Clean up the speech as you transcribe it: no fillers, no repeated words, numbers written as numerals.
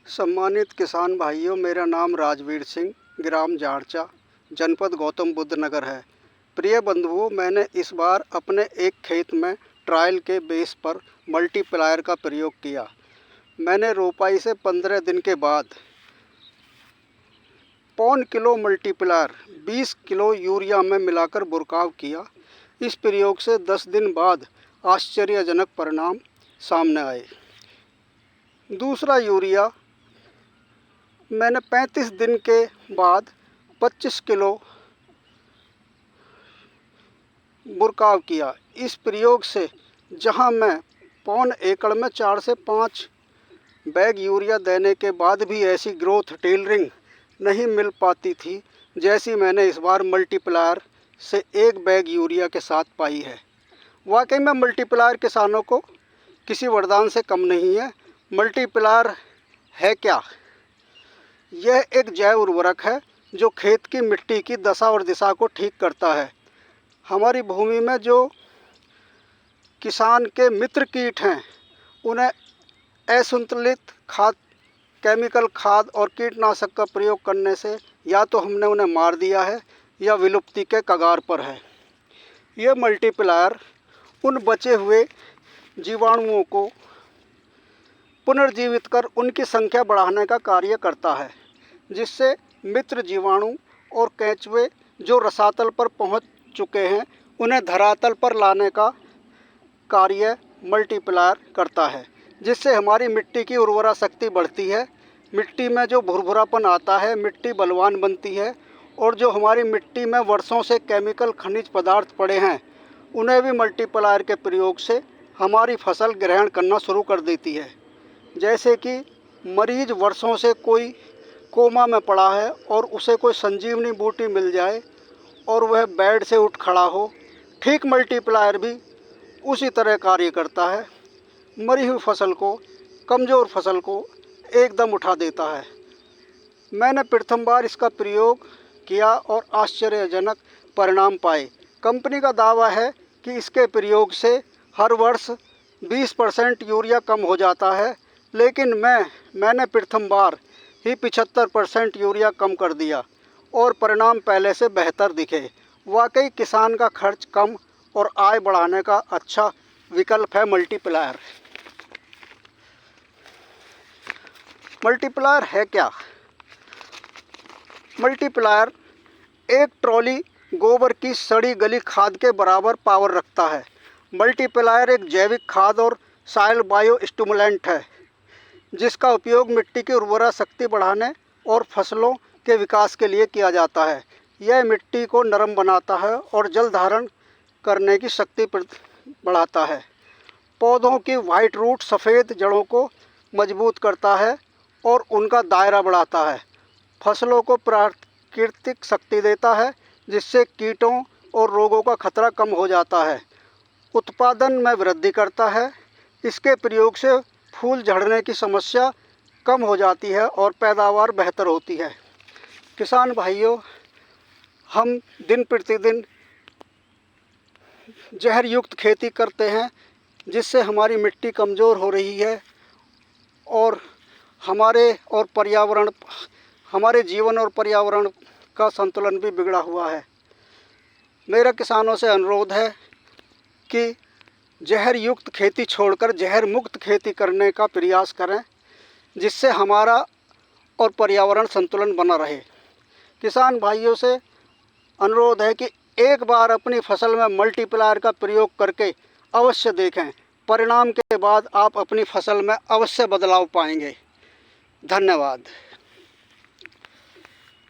सम्मानित किसान भाइयों, मेरा नाम राजवीर सिंह, ग्राम जाड़चा, जनपद गौतम बुद्ध नगर है। प्रिय बंधुओं, मैंने इस बार अपने एक खेत में ट्रायल के बेस पर मल्टीप्लायर का प्रयोग किया। मैंने रोपाई से 15 दिन के बाद 1.25 किलो मल्टीप्लायर 20 किलो यूरिया में मिलाकर बुरकाव किया। इस प्रयोग से 10 दिन बाद आश्चर्यजनक परिणाम सामने आए। दूसरा यूरिया मैंने 35 दिन के बाद 25 किलो बुरकाव किया। इस प्रयोग से जहां मैं 1.25 एकड़ में 4 से 5 बैग यूरिया देने के बाद भी ऐसी ग्रोथ टेलरिंग नहीं मिल पाती थी जैसी मैंने इस बार मल्टीप्लायर से 1 बैग यूरिया के साथ पाई है। वाकई में मल्टीप्लायर किसानों को किसी वरदान से कम नहीं है। मल्टीप्लायर है क्या? यह एक जैव उर्वरक है जो खेत की मिट्टी की दशा और दिशा को ठीक करता है। हमारी भूमि में जो किसान के मित्र कीट हैं, उन्हें असंतुलित खाद, केमिकल खाद और कीटनाशक का प्रयोग करने से या तो हमने उन्हें मार दिया है या विलुप्ति के कगार पर है। यह मल्टीप्लायर उन बचे हुए जीवाणुओं को पुनर्जीवित कर उनकी संख्या बढ़ाने का कार्य करता है, जिससे मित्र जीवाणु और केंचुए जो रसातल पर पहुंच चुके हैं, उन्हें धरातल पर लाने का कार्य मल्टीप्लायर करता है, जिससे हमारी मिट्टी की उर्वरा शक्ति बढ़ती है। मिट्टी में जो भुरभुरापन आता है, मिट्टी बलवान बनती है और जो हमारी मिट्टी में वर्षों से केमिकल खनिज पदार्थ पड़े हैं, उन्हें भी मल्टीप्लायर के प्रयोग से हमारी फसल ग्रहण करना शुरू कर देती है। जैसे कि मरीज वर्षों से कोई कोमा में पड़ा है और उसे कोई संजीवनी बूटी मिल जाए और वह बेड से उठ खड़ा हो, ठीक मल्टीप्लायर भी उसी तरह कार्य करता है। मरी हुई फसल को, कमज़ोर फसल को एकदम उठा देता है। मैंने प्रथम बार इसका प्रयोग किया और आश्चर्यजनक परिणाम पाए। कंपनी का दावा है कि इसके प्रयोग से हर वर्ष 20% यूरिया कम हो जाता है, लेकिन मैंने प्रथम बार ही 75% यूरिया कम कर दिया और परिणाम पहले से बेहतर दिखे। वाकई किसान का खर्च कम और आय बढ़ाने का अच्छा विकल्प है मल्टीप्लायर। मल्टीप्लायर है क्या? मल्टीप्लायर एक ट्रॉली गोबर की सड़ी गली खाद के बराबर पावर रखता है। मल्टीप्लायर एक जैविक खाद और सॉइल बायो स्टिमुलेंट है, जिसका उपयोग मिट्टी की उर्वरा शक्ति बढ़ाने और फसलों के विकास के लिए किया जाता है। यह मिट्टी को नरम बनाता है और जल धारण करने की शक्ति बढ़ाता है। पौधों की वाइट रूट सफ़ेद जड़ों को मजबूत करता है और उनका दायरा बढ़ाता है। फसलों को प्राकृतिक शक्ति देता है, जिससे कीटों और रोगों का खतरा कम हो जाता है। उत्पादन में वृद्धि करता है। इसके प्रयोग से फूल झड़ने की समस्या कम हो जाती है और पैदावार बेहतर होती है। किसान भाइयों, हम दिन प्रतिदिन जहर युक्त खेती करते हैं, जिससे हमारी मिट्टी कमज़ोर हो रही है और हमारे जीवन और पर्यावरण का संतुलन भी बिगड़ा हुआ है। मेरा किसानों से अनुरोध है कि जहर युक्त खेती छोड़कर जहर मुक्त खेती करने का प्रयास करें, जिससे हमारा और पर्यावरण संतुलन बना रहे। किसान भाइयों से अनुरोध है कि एक बार अपनी फसल में मल्टीप्लायर का प्रयोग करके अवश्य देखें। परिणाम के बाद आप अपनी फसल में अवश्य बदलाव पाएंगे। धन्यवाद।